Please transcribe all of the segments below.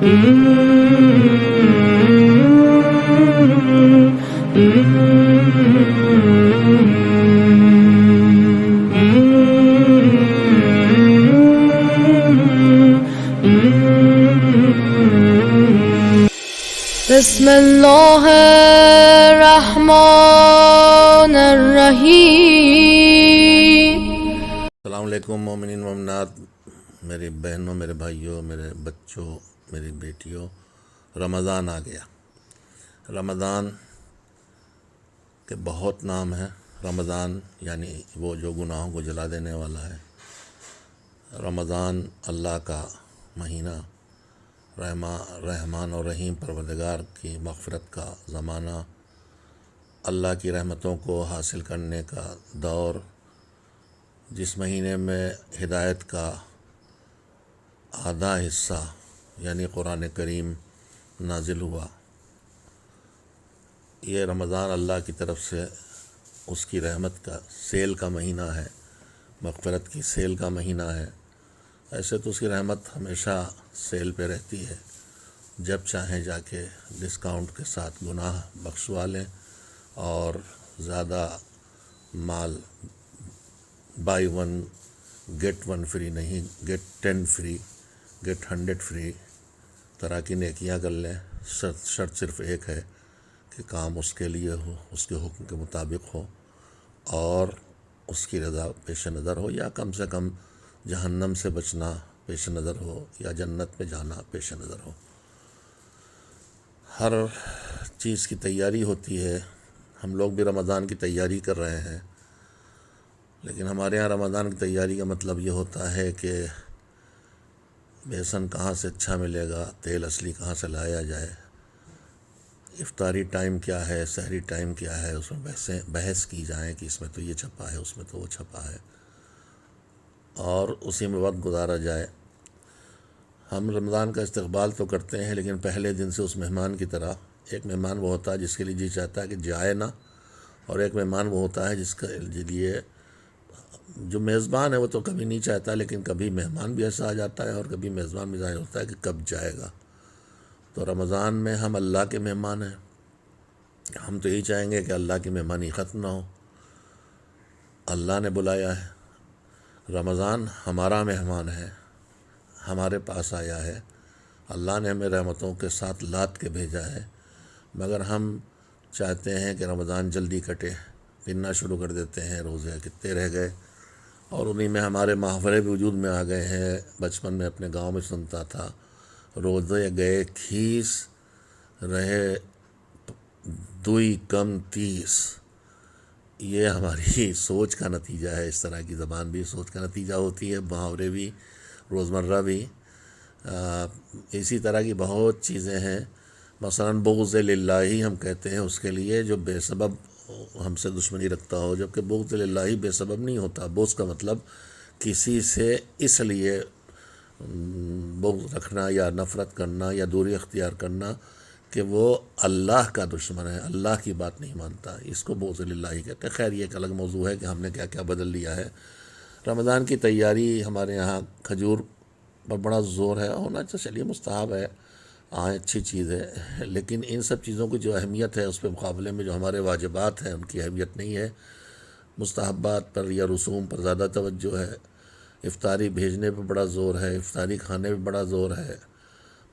بسم اللہ الرحمن الرحیم۔ السلام علیکم مومنین مومنات، میری بہنوں، میرے بھائیوں، میرے بچوں، میری بیٹیوں، رمضان آ گیا۔ رمضان کے بہت نام ہیں۔ رمضان یعنی وہ جو گناہوں کو جلا دینے والا ہے۔ رمضان اللہ کا مہینہ، رحمان اور رحیم پروردگار کی مغفرت کا زمانہ، اللہ کی رحمتوں کو حاصل کرنے کا دور، جس مہینے میں ہدایت کا آدھا حصہ یعنی قرآن کریم نازل ہوا۔ یہ رمضان اللہ کی طرف سے اس کی رحمت کا سیل کا مہینہ ہے، مغفرت کی سیل کا مہینہ ہے۔ ایسے تو اس کی رحمت ہمیشہ سیل پہ رہتی ہے، جب چاہیں جا کے ڈسکاؤنٹ کے ساتھ گناہ بخشوا لیں اور زیادہ مال buy one get one free نہیں، گیٹ 10 فری، گیٹ 100 فری طرح کی نیکیاں کر لیں۔ شرط صرف ایک ہے کہ کام اس کے لیے ہو، اس کے حکم کے مطابق ہو اور اس کی رضا پیش نظر ہو، یا کم سے کم جہنم سے بچنا پیش نظر ہو یا جنت میں جانا پیش نظر ہو۔ ہر چیز کی تیاری ہوتی ہے۔ ہم لوگ بھی رمضان کی تیاری کر رہے ہیں، لیکن ہمارے ہاں رمضان کی تیاری کا مطلب یہ ہوتا ہے کہ بیسن کہاں سے اچھا ملے گا، تیل اصلی کہاں سے لایا جائے، افطاری ٹائم کیا ہے، سحری ٹائم کیا ہے، اس میں بحث کی جائیں کہ اس میں تو یہ چھپا ہے، اس میں تو وہ چھپا ہے، اور اسی میں وقت گزارا جائے۔ ہم رمضان کا استقبال تو کرتے ہیں، لیکن پہلے دن سے اس مہمان کی طرح، ایک مہمان وہ ہوتا ہے جس کے لیے جی چاہتا ہے کہ جائے نہ، اور ایک مہمان وہ ہوتا ہے جس کے لیے جو میزبان ہے وہ تو کبھی نہیں چاہتا، لیکن کبھی مہمان بھی ایسا آ جاتا ہے اور کبھی میزبان بھی ظاہر ہوتا ہے کہ کب جائے گا۔ تو رمضان میں ہم اللہ کے مہمان ہیں۔ ہم تو یہی چاہیں گے کہ اللہ کی مہمانی ختم نہ ہو۔ اللہ نے بلایا ہے، رمضان ہمارا مہمان ہے، ہمارے پاس آیا ہے۔ اللہ نے ہمیں رحمتوں کے ساتھ لاد کے بھیجا ہے، مگر ہم چاہتے ہیں کہ رمضان جلدی کٹے، گننا شروع کر دیتے ہیں روزے کتنے رہ گئے، اور انہی میں ہمارے محاورے بھی وجود میں آ گئے ہیں۔ بچپن میں اپنے گاؤں میں سنتا تھا، روزے گئے کھیس، رہے دوئی کم 30۔ یہ ہماری سوچ کا نتیجہ ہے۔ اس طرح کی زبان بھی سوچ کا نتیجہ ہوتی ہے، محاورے بھی، روزمرہ بھی۔ اسی طرح کی بہت چیزیں ہیں۔ مثلا بغض للہ ہم کہتے ہیں اس کے لیے جو بے سبب ہم سے دشمنی رکھتا ہو، جبکہ بغض للہ بے سبب نہیں ہوتا۔ بغض کا مطلب کسی سے اس لیے بغض رکھنا یا نفرت کرنا یا دوری اختیار کرنا کہ وہ اللہ کا دشمن ہے، اللہ کی بات نہیں مانتا، اس کو بغض للہ کہتے ہیں۔ خیر یہ ایک الگ موضوع ہے کہ ہم نے کیا کیا بدل لیا ہے۔ رمضان کی تیاری ہمارے یہاں کھجور پر بڑا زور ہے، ہونا چلیے مستحب ہے، اچھی چیز ہے، لیکن ان سب چیزوں کی جو اہمیت ہے اس کے مقابلے میں جو ہمارے واجبات ہیں ان کی اہمیت نہیں ہے۔ مستحبات پر یا رسوم پر زیادہ توجہ ہے۔ افطاری بھیجنے پہ بڑا زور ہے، افطاری کھانے پہ بڑا زور ہے۔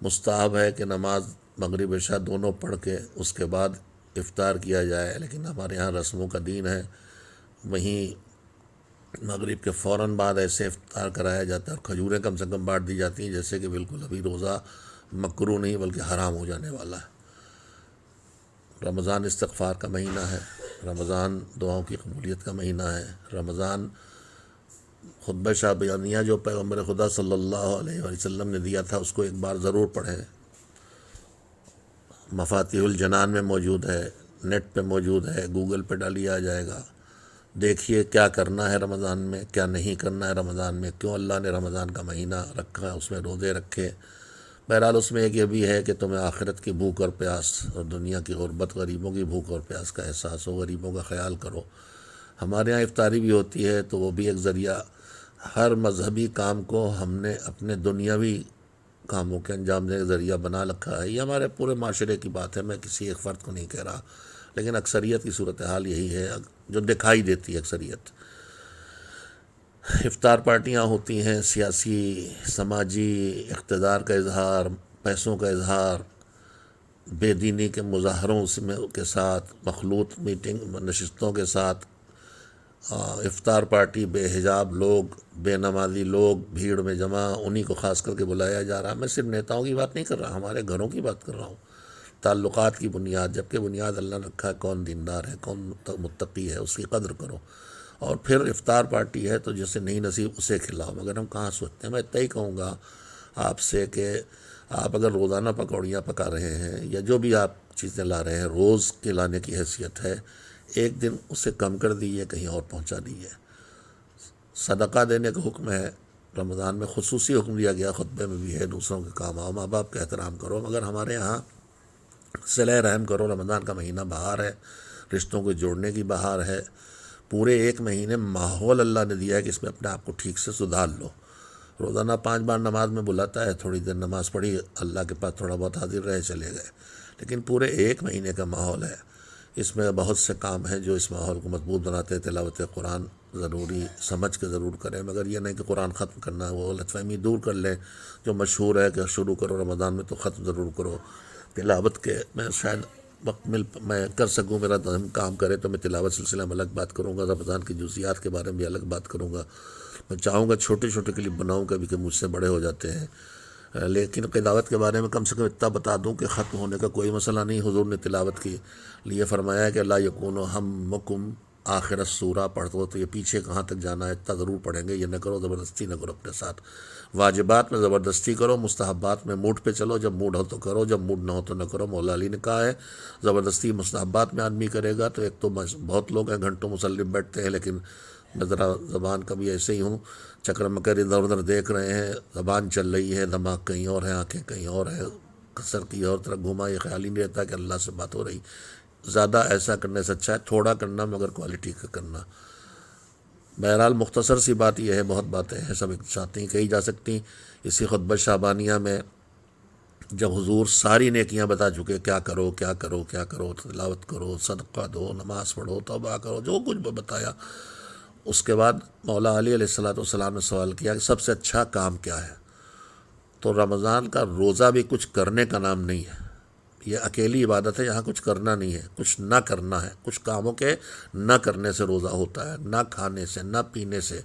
مستحب ہے کہ نماز مغرب عشاء دونوں پڑھ کے اس کے بعد افطار کیا جائے، لیکن ہمارے ہاں رسموں کا دین ہے، وہیں مغرب کے فوراً بعد ایسے افطار کرایا جاتا ہے اور کھجوریں کم سے کم بانٹ دی جاتی ہیں جیسے کہ بالکل ابھی روزہ مکروہ نہیں بلکہ حرام ہو جانے والا ہے۔ رمضان استغفار کا مہینہ ہے، رمضان دعاؤں کی قبولیت کا مہینہ ہے، رمضان خطبہ شعبانیہ جو پیغمبر خدا صلی اللہ علیہ وسلم نے دیا تھا اس کو ایک بار ضرور پڑھیں۔ مفاتیح الجنان میں موجود ہے، نیٹ پہ موجود ہے، گوگل پہ ڈالیا آ جائے گا۔ دیکھیے کیا کرنا ہے رمضان میں، کیا نہیں کرنا ہے رمضان میں، کیوں اللہ نے رمضان کا مہینہ رکھا، اس میں روزے رکھے۔ بہرحال اس میں ایک یہ بھی ہے کہ تمہیں آخرت کی بھوک اور پیاس اور دنیا کی غربت، غریبوں کی بھوک اور پیاس کا احساس ہو، غریبوں کا خیال کرو۔ ہمارے ہاں افطاری بھی ہوتی ہے تو وہ بھی ایک ذریعہ۔ ہر مذہبی کام کو ہم نے اپنے دنیاوی کاموں کے انجام دینے کا ذریعہ بنا رکھا ہے. یہ ہمارے پورے معاشرے کی بات ہے، میں کسی ایک فرد کو نہیں کہہ رہا، لیکن اکثریت کی صورتحال یہی ہے جو دکھائی دیتی ہے. اکثریت افطار پارٹیاں ہوتی ہیں، سیاسی سماجی اقتدار کا اظہار، پیسوں کا اظہار، بے دینی کے مظاہروں کے ساتھ، مخلوط میٹنگ نشستوں کے ساتھ، افطار پارٹی، بے حجاب لوگ، بے نمازی لوگ بھیڑ میں جمع، انہی کو خاص کر کے بلایا جا رہا. میں صرف نیتاؤں کی بات نہیں کر رہا، ہمارے گھروں کی بات کر رہا ہوں. تعلقات کی بنیاد، جبکہ بنیاد اللہ نے رکھا ہے، کون دیندار ہے، کون متقی ہے، اس کی قدر کرو. اور پھر افطار پارٹی ہے تو جسے نہیں نصیب اسے کھلاؤ. مگر ہم کہاں سوچتے ہیں. میں اتنا ہی کہوں گا آپ سے کہ آپ اگر روزانہ پکوڑیاں پکا رہے ہیں یا جو بھی آپ چیزیں لا رہے ہیں، روز کے لانے کی حیثیت ہے، ایک دن اسے کم کر دیجیے، کہیں اور پہنچا دیجیے. صدقہ دینے کا حکم ہے رمضان میں، خصوصی حکم دیا گیا، خطبے میں بھی ہے، دوسروں کے کام آؤ، ماں باپ کا احترام کرو. مگر ہمارے یہاں صلہ رحم کرو. رمضان کا مہینہ بہار ہے، رشتوں کو جوڑنے کی بہار ہے. پورے ایک مہینے ماحول اللہ نے دیا ہے کہ اس میں اپنے آپ کو ٹھیک سے سدھار لو. روزانہ 5 بار نماز میں بلاتا ہے، تھوڑی دیر نماز پڑھی، اللہ کے پاس تھوڑا بہت حاضر رہے، چلے گئے. لیکن پورے ایک مہینے کا ماحول ہے، اس میں بہت سے کام ہیں جو اس ماحول کو مضبوط بناتے ہیں. تلاوت قرآن ضروری سمجھ کے ضرور کریں، مگر یہ نہیں کہ قرآن ختم کرنا ہے. وہ غلط فہمی دور کر لیں جو مشہور ہے کہ شروع کرو رمضان میں تو ختم ضرور کرو. تلاوت کے میں شاید وقت میں کر سکوں، میرا ذہن کام کرے تو میں تلاوت سلسلہ میں الگ بات کروں گا، رمضان کی جزیات کے بارے میں بھی الگ بات کروں گا. میں چاہوں گا چھوٹے چھوٹے کلپ بناؤں کبھی کہ مجھ سے بڑے ہو جاتے ہیں. لیکن تلاوت کے بارے میں کم سے کم اتنا بتا دوں کہ ختم ہونے کا کوئی مسئلہ نہیں. حضور نے تلاوت کی لیے فرمایا ہے کہ لا یکون ہمکم آخر السورہ پڑھ دو تو یہ پیچھے کہاں تک جانا ہے اتنا ضرور پڑھیں گے. یہ نہ کرو، زبردستی نہ کرو اپنے ساتھ. واجبات میں زبردستی کرو، مستحبات میں موڈ پہ چلو. جب موڈ ہو تو کرو، جب موڈ نہ ہو تو نہ کرو. مولا علی نے کہا ہے زبردستی مستحبات میں آدمی کرے گا تو ایک تو بہت لوگ ہیں گھنٹوں مسلم بیٹھتے ہیں، لیکن میں ذرا زبان کا بھی ایسے ہی ہوں، چکر مکر ادھر ادھر دیکھ رہے ہیں، زبان چل رہی ہے، دماغ کہیں اور ہے، آنکھیں کہیں اور ہے، سر کی اور طرف گھما، یہ خیال ہی نہیں رہتا کہ اللہ سے بات ہو رہی. زیادہ ایسا کرنے سے اچھا ہے تھوڑا کرنا مگر کوالٹی کا کرنا. بہرحال مختصر سی بات یہ ہے، بہت باتیں ہیں سب ایک ساتھ نہیں کہی جا سکتی. اسی خطبہ شعبانیہ میں جب حضور ساری نیکیاں بتا چکے، کیا کرو کیا کرو کیا کرو، تلاوت کرو، صدقہ دو، نماز پڑھو، توبہ کرو، جو کچھ بتایا، اس کے بعد مولا علی علیہ السلام نے سوال کیا کہ سب سے اچھا کام کیا ہے. تو رمضان کا روزہ بھی کچھ کرنے کا نام نہیں ہے، یہ اکیلی عبادت ہے، یہاں کچھ کرنا نہیں ہے، کچھ نہ کرنا ہے. کچھ کاموں کے نہ کرنے سے روزہ ہوتا ہے، نہ کھانے سے، نہ پینے سے،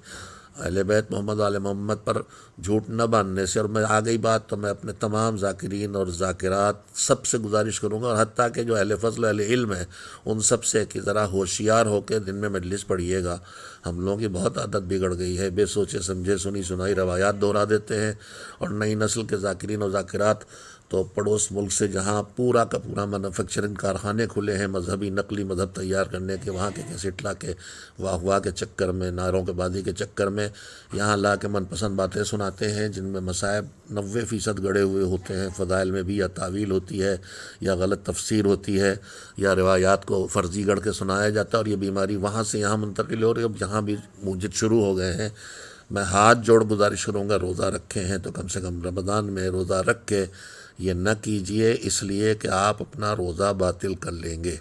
اہل بیت محمد آل محمد پر جھوٹ نہ باندھنے سے. اور میں آ گئی بات تو میں اپنے تمام ذاکرین اور ذاکرات سب سے گزارش کروں گا، اور حتیٰ کہ جو اہل فضل اہل علم ہے ان سب سے کہ ذرا ہوشیار ہو کے دن میں مجلس پڑھیے گا. ہم لوگوں کی بہت عادت بگڑ گئی ہے، بے سوچے سمجھے سنی سنائی روایات دہرا دیتے ہیں. اور نئی نسل کے ذاکرین اور ذاکرات تو پڑوس ملک سے جہاں پورا کا پورا مینوفیکچرنگ کارخانے کھلے ہیں مذہبی نقلی مذہب تیار کرنے کے، وہاں کے کیسٹ لا کے واہ واہ کے چکر میں، نعروں کے بازی کے چکر میں یہاں لا کے من پسند باتیں سناتے ہیں جن میں مصائب 90% گڑے ہوئے ہوتے ہیں. فضائل میں بھی یا تعویل ہوتی ہے یا غلط تفسیر ہوتی ہے یا روایات کو فرضی گڑھ کے سنایا جاتا ہے، اور یہ بیماری وہاں سے یہاں منتقل ہو رہی ہے. اب جہاں بھی موجد شروع ہو گئے ہیں، میں ہاتھ جوڑ گزارش کروں گا، روزہ رکھے ہیں تو کم سے کم رمضان میں روزہ رکھ کے یہ نہ کیجئے، اس لیے کہ آپ اپنا روزہ باطل کر لیں گے.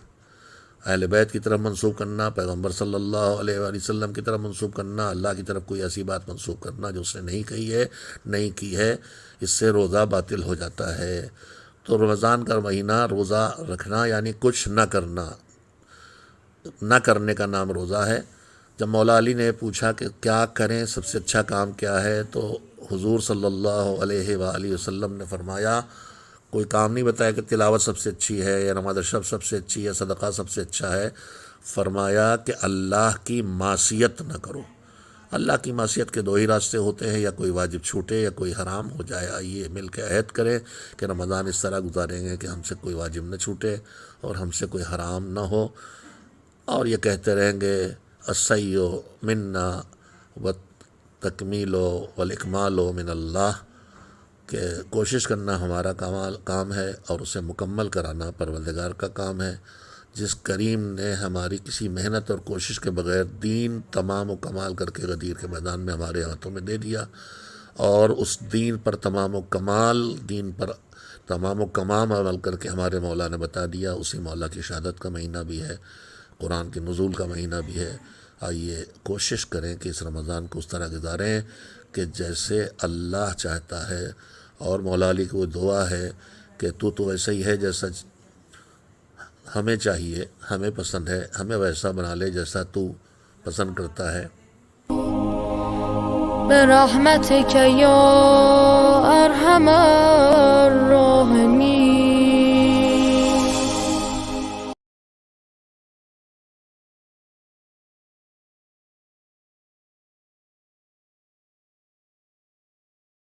اہل بیت کی طرف منسوب کرنا، پیغمبر صلی اللہ علیہ وآلہ وسلم کی طرف منسوب کرنا، اللہ کی طرف کوئی ایسی بات منسوب کرنا جو اس نے نہیں کہی ہے، نہیں کی ہے، اس سے روزہ باطل ہو جاتا ہے. تو رمضان کا مہینہ روزہ رکھنا یعنی کچھ نہ کرنا، نہ کرنے کا نام روزہ ہے. جب مولا علی نے پوچھا کہ کیا کریں، سب سے اچھا کام کیا ہے، تو حضور صلی اللہ علیہ وآلہ وسلم نے فرمایا، کوئی کام نہیں بتایا کہ تلاوت سب سے اچھی ہے یا نماز شب سب سے اچھی ہے، صدقہ سب سے اچھا ہے. فرمایا کہ اللہ کی معصیت نہ کرو. اللہ کی معصیت کے 2 ہی راستے ہوتے ہیں، یا کوئی واجب چھوٹے یا کوئی حرام ہو جائے. آئیے مل کے عہد کریں کہ رمضان اس طرح گزاریں گے کہ ہم سے کوئی واجب نہ چھوٹے اور ہم سے کوئی حرام نہ ہو، اور یہ کہتے رہیں گے السعی منا والتکمیل والاکمال من اللہ، کہ کوشش کرنا ہمارا کام ہے اور اسے مکمل کرانا پروردگار کا کام ہے. جس کریم نے ہماری کسی محنت اور کوشش کے بغیر دین تمام و کمال کر کے غدیر کے میدان میں ہمارے ہاتھوں میں دے دیا، اور اس دین پر تمام و کمال عمل کر کے ہمارے مولا نے بتا دیا. اسی مولا کی شہادت کا مہینہ بھی ہے، قرآن کے نزول کا مہینہ بھی ہے. آئیے کوشش کریں کہ اس رمضان کو اس طرح گزاریں کہ جیسے اللہ چاہتا ہے، اور مولا علی کی وہ دعا ہے کہ تو ویسا ہی ہے جیسا ہمیں چاہیے، ہمیں پسند ہے، ہمیں ویسا بنا لے جیسا تو پسند کرتا ہے. برحمتك يا أرحم الراحمين.